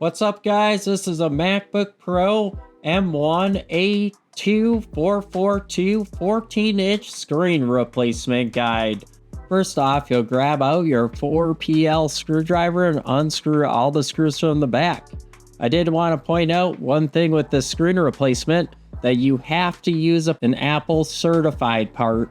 What's up, guys? This is a MacBook Pro M1 A2442 14-inch screen replacement guide. First off, you'll grab out your 4PL screwdriver and unscrew all the screws from the back. I did want to point out one thing with this screen replacement, that you have to use an Apple certified part,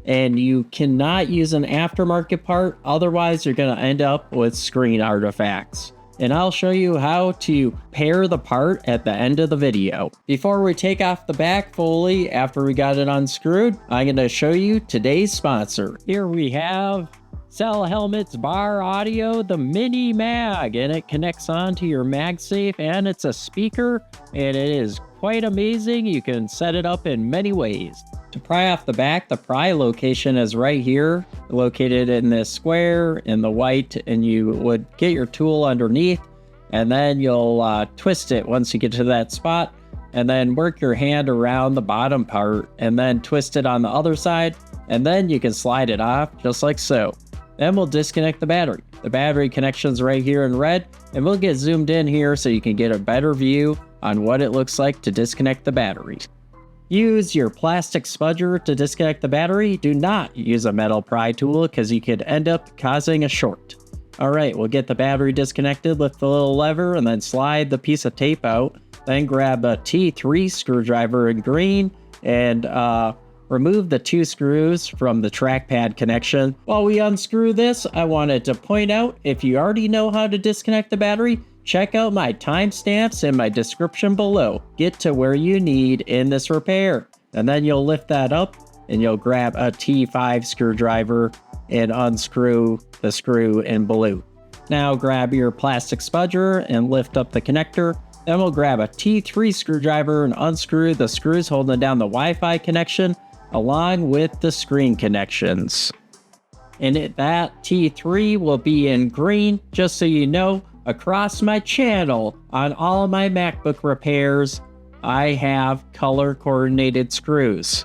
and you cannot use an aftermarket part, otherwise you're going to end up with screen artifacts. And I'll show you how to pair the part at the end of the video. Before we take off the back fully after we got it unscrewed, I'm going to show you today's sponsor. Here we have Cell Helmet's Bar Audio, the Mini Mag, and it connects onto your MagSafe, and it's a speaker, and it is quite amazing. You can set it up in many ways. To pry off the back, the pry location is right here, located in this square in the white, and you would get your tool underneath, and then you'll twist it once you get to that spot, and then work your hand around the bottom part, and then twist it on the other side, and then you can slide it off just like so. Then we'll disconnect the battery. The battery connection's right here in red, and we'll get zoomed in here so you can get a better view on what it looks like to disconnect the battery. Use your plastic spudger to disconnect the battery. Do not use a metal pry tool because you could end up causing a short. Alright, we'll get the battery disconnected, lift the little lever, and then slide the piece of tape out. Then grab a T3 screwdriver in green and remove the 2 screws from the trackpad connection. While we unscrew this, I wanted to point out, if you already know how to disconnect the battery, check out my timestamps in my description below. Get to where you need in this repair. And then you'll lift that up and you'll grab a T5 screwdriver and unscrew the screw in blue. Now grab your plastic spudger and lift up the connector. Then we'll grab a T3 screwdriver and unscrew the screws holding down the Wi-Fi connection along with the screen connections. And that T3 will be in green, just so you know. Across my channel, on all my MacBook repairs, I have color coordinated screws.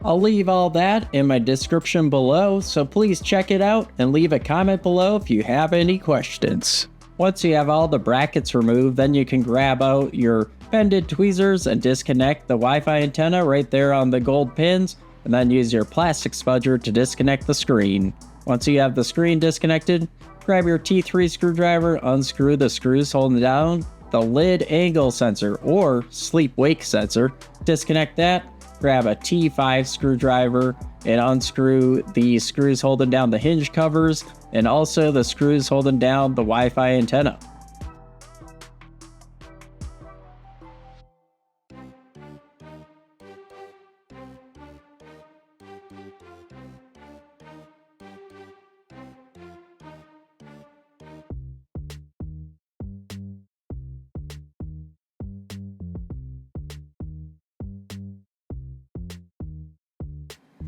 I'll leave all that in my description below, so please check it out and leave a comment below if you have any questions. Once you have all the brackets removed, then you can grab out your bended tweezers and disconnect the Wi-Fi antenna right there on the gold pins, and then use your plastic spudger to disconnect the screen. Once you have the screen disconnected, grab your T3 screwdriver, unscrew the screws holding down the lid angle sensor or sleep-wake sensor. Disconnect that, grab a T5 screwdriver and unscrew the screws holding down the hinge covers and also the screws holding down the Wi-Fi antenna.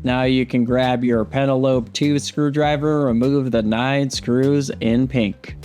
Now you can grab your Pentalobe 2 screwdriver, remove the 9 screws in pink.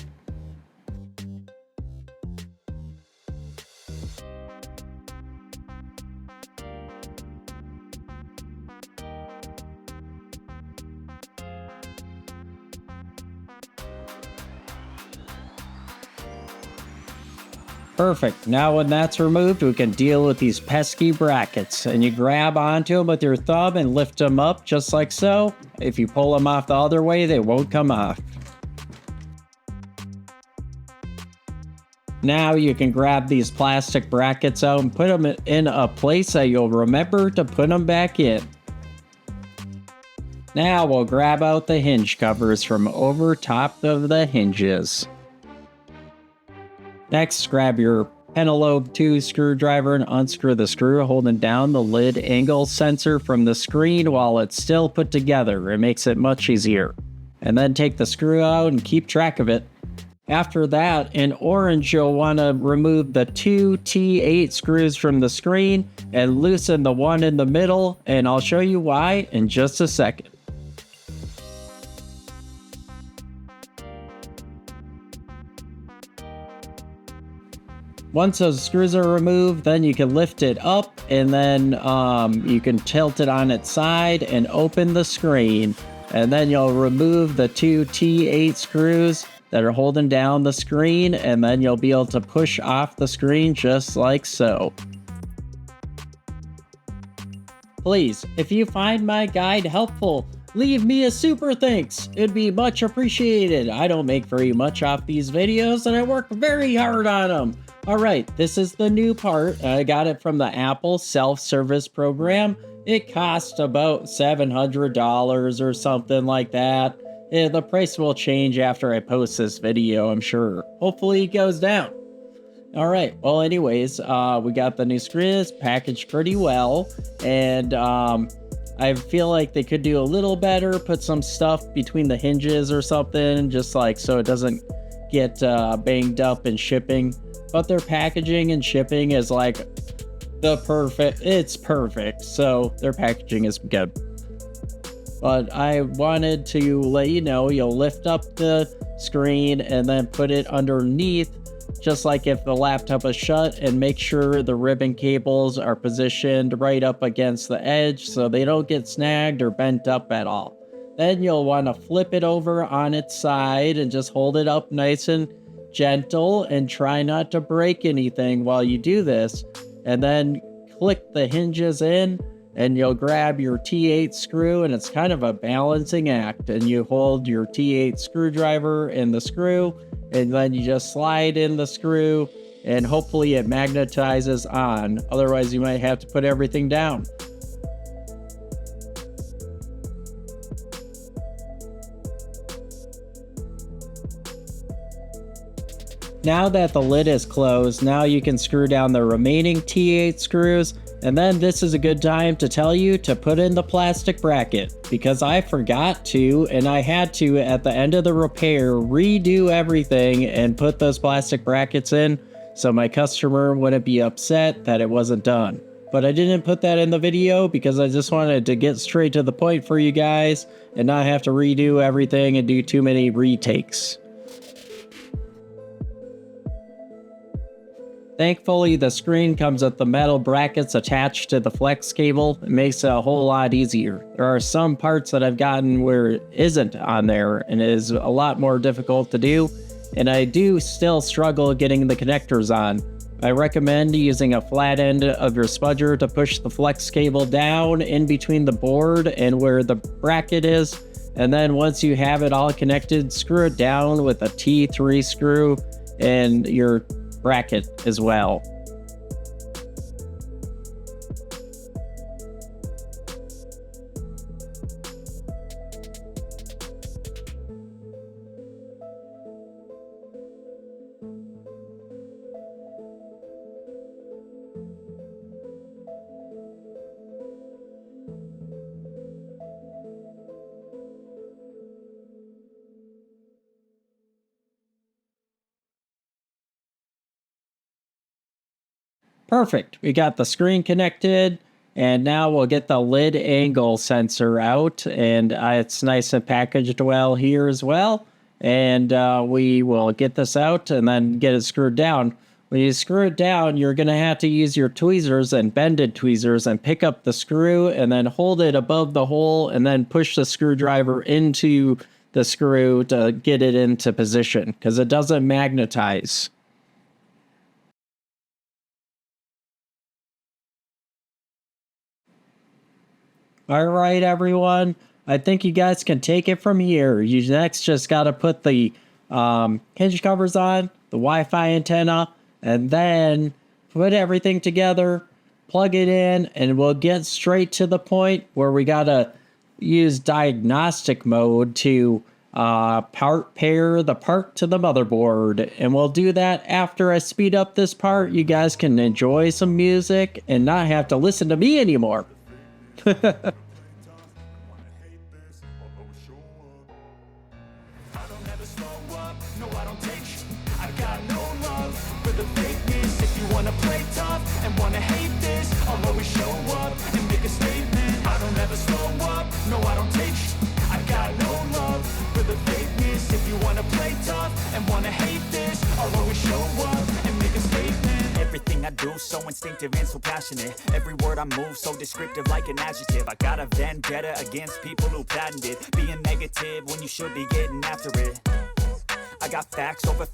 Perfect. Now when that's removed, we can deal with these pesky brackets. And you grab onto them with your thumb and lift them up just like so. If you pull them off the other way, they won't come off. Now you can grab these plastic brackets out and put them in a place that you'll remember to put them back in. Now we'll grab out the hinge covers from over top of the hinges. Next, grab your Pentalobe 2 screwdriver and unscrew the screw holding down the lid angle sensor from the screen while it's still put together. It makes it much easier. And then take the screw out and keep track of it. After that, in orange, you'll want to remove the 2 T8 screws from the screen and loosen the one in the middle, and I'll show you why in just a second. Once those screws are removed, then you can lift it up and then you can tilt it on its side and open the screen. And then you'll remove the 2 T8 screws that are holding down the screen, and then you'll be able to push off the screen just like so. Please, if you find my guide helpful, leave me a super thanks. It'd be much appreciated. I don't make very much off these videos and I work very hard on them. Alright, this is the new part. I got it from the Apple self-service program. It cost about $700 or something like that. The price will change after I post this video, I'm sure. Hopefully it goes down. Alright, well anyways, we got the new screens packaged pretty well, and I feel like they could do a little better, put some stuff between the hinges or something, just like so it doesn't get banged up in shipping. But their packaging and shipping is like it's perfect, so their packaging is good. But I wanted to let you know, you'll lift up the screen and then put it underneath, just like if the laptop is shut, and make sure the ribbon cables are positioned right up against the edge so they don't get snagged or bent up at all. Then you'll want to flip it over on its side and just hold it up nice and gentle and try not to break anything while you do this. And then click the hinges in and you'll grab your T8 screw, and it's kind of a balancing act, and you hold your T8 screwdriver in the screw, and then you just slide in the screw and hopefully it magnetizes on. Otherwise you might have to put everything down. Now that the lid is closed, now you can screw down the remaining T8 screws, and then this is a good time to tell you to put in the plastic bracket, because I forgot to, and I had to at the end of the repair redo everything and put those plastic brackets in so my customer wouldn't be upset that it wasn't done. But I didn't put that in the video because I just wanted to get straight to the point for you guys and not have to redo everything and do too many retakes. Thankfully, the screen comes with the metal brackets attached to the flex cable. It makes it a whole lot easier. There are some parts that I've gotten where it isn't on there and it is a lot more difficult to do, and I do still struggle getting the connectors on. I recommend using a flat end of your spudger to push the flex cable down in between the board and where the bracket is, and then once you have it all connected, screw it down with a T3 screw and your bracket as well. Perfect. We got the screen connected, and now we'll get the lid angle sensor out, and it's nice and packaged well here as well. And we will get this out and then get it screwed down. When you screw it down, you're going to have to use your tweezers and bended tweezers and pick up the screw and then hold it above the hole and then push the screwdriver into the screw to get it into position, because it doesn't magnetize. All right, everyone. I think you guys can take it from here. You next just got to put the hinge covers on, the Wi-Fi antenna, and then put everything together, plug it in, and we'll get straight to the point where we got to use diagnostic mode to pair the part to the motherboard. And we'll do that after I speed up this part. You guys can enjoy some music and not have to listen to me anymore. I don't ever slow up, no I don't take sh**. I got no love for the fakeness. If you wanna play tough and wanna hate this, I'll always show up and make a statement. I don't ever slow up, no I don't take sh**. I got no love for the fakeness. If you wanna play tough and wanna hate this, I'll always show up and make a statement. Everything I do so instinctive and so passionate. Every word I move so descriptive like an adjective. I got a vendetta against people who patented being negative when you should be getting after it. I got facts over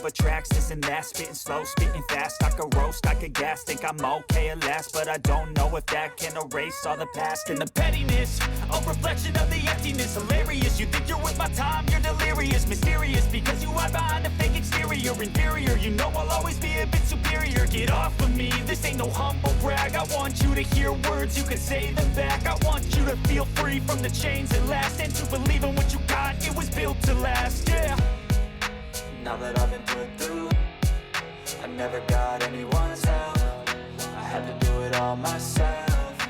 tracks, this and that. Spitting slow, spitting fast. I could roast, I could gas. Think I'm okay at last, but I don't know if that can erase all the past. And the pettiness, a reflection of the emptiness. Hilarious, you think you're worth my time, you're delirious. Mysterious, because you hide behind a fake exterior. Inferior, you know I'll always be a bit superior. Get off of me, this ain't no humble brag. I want you to hear words, you can say them back. I want you to feel free from the chains that last, and to believe in what you got, it was built to last, yeah. Now that I've been put through, I never got anyone's help. I had to do it all myself.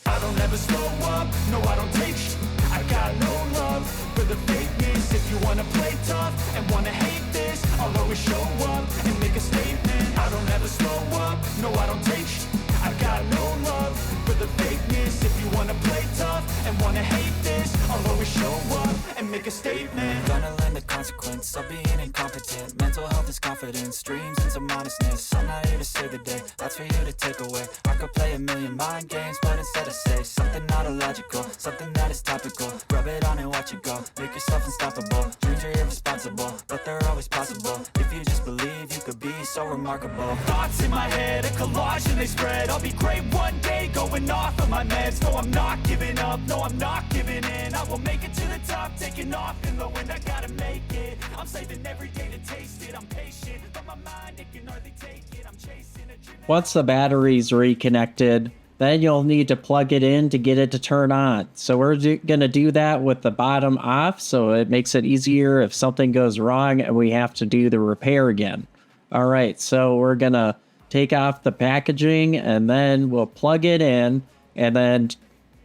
I don't ever slow up, no I don't take sh**. I got no love for the fakeness. If you wanna play tough and wanna hate this, I'll always show up and make a statement. I don't ever slow up, no I don't take sh**. I got no love for the fakeness. If you wanna play tough and wanna hate this, I'll always show up and make a statement. Gonna learn the consequence of being incompetent. Mental health is confidence, dreams and some honestness. I'm not here to save the day, that's for you to take away. I could play a million mind games, but instead I say something not illogical, something that is topical. Rub it on and watch it go, make yourself unstoppable. Dreams are irresponsible, but they're always possible. If you just believe, you could be so remarkable. Thoughts in my head, a collage and they spread. I'll be great one day, going off of my meds. No, I'm not giving up, no, I'm not giving in. I will make it to the top, taking off in the wind. I gotta make it, I'm saving every day to taste it. I'm patient, but my mind, it can hardly take it. I'm chasing a dream. Once the battery's reconnected, then you'll need to plug it in to get it to turn on. So we're going to do that with the bottom off, so it makes it easier if something goes wrong and we have to do the repair again. All right, so we're going to take off the packaging and then we'll plug it in and then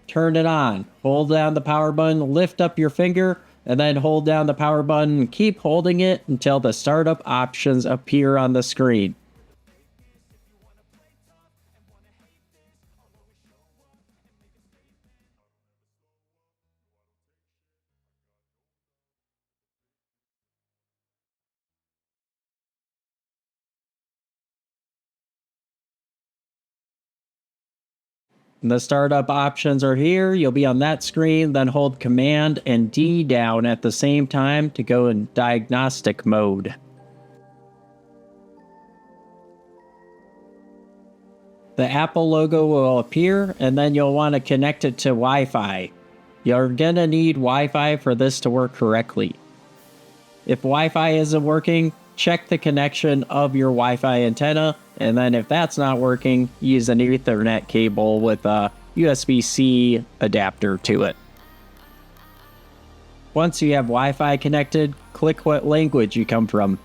turn it on. Hold down the power button, lift up your finger, and then hold down the power button and keep holding it until the startup options appear on the screen. The startup options are here. You'll be on that screen, then hold Command and D down at the same time to go in diagnostic mode. The Apple logo will appear, and then you'll want to connect it to Wi-Fi. You're gonna need Wi-Fi for this to work correctly. If Wi-Fi isn't working, check the connection of your Wi-Fi antenna, and then if that's not working, use an Ethernet cable with a USB-C adapter to it. Once you have Wi-Fi connected, click what language you come from,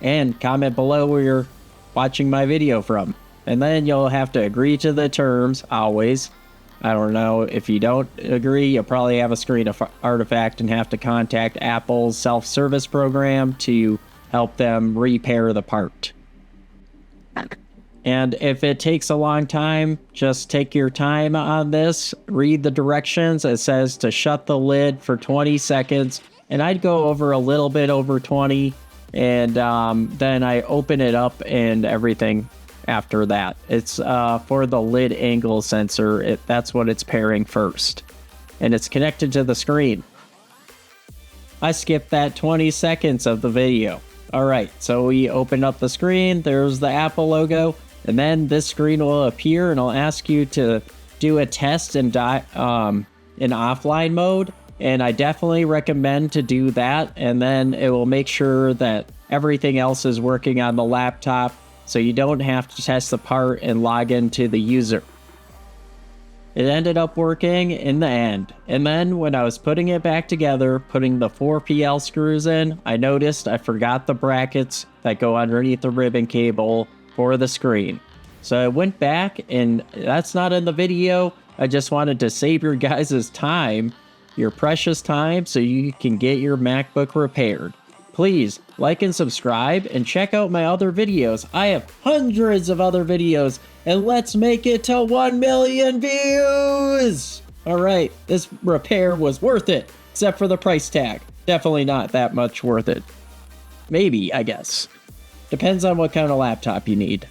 and comment below where you're watching my video from. And then you'll have to agree to the terms, always. I don't know, if you don't agree, you'll probably have a screen artifact and have to contact Apple's self-service program to help them repair the part. And if it takes a long time, just take your time on this. Read the directions. It says to shut the lid for 20 seconds. And I'd go over a little bit over 20. And then I open it up and everything after that. It's for the lid angle sensor. That's what it's pairing first. And it's connected to the screen. I skipped that 20 seconds of the video. All right, so we open up the screen. There's the Apple logo. And then this screen will appear and it'll ask you to do a test in offline mode. And I definitely recommend to do that. And then it will make sure that everything else is working on the laptop, so you don't have to test the part and log into the user. It ended up working in the end. And then when I was putting it back together, putting the 4PL screws in, I noticed I forgot the brackets that go underneath the ribbon cable for the screen. So I went back, and that's not in the video. I just wanted to save your guys' time, your precious time, so you can get your MacBook repaired. Please like and subscribe and check out my other videos. I have hundreds of other videos, and let's make it to 1 million views. All right, this repair was worth it, except for the price tag. Definitely not that much worth it. Maybe, I guess. Depends on what kind of laptop you need.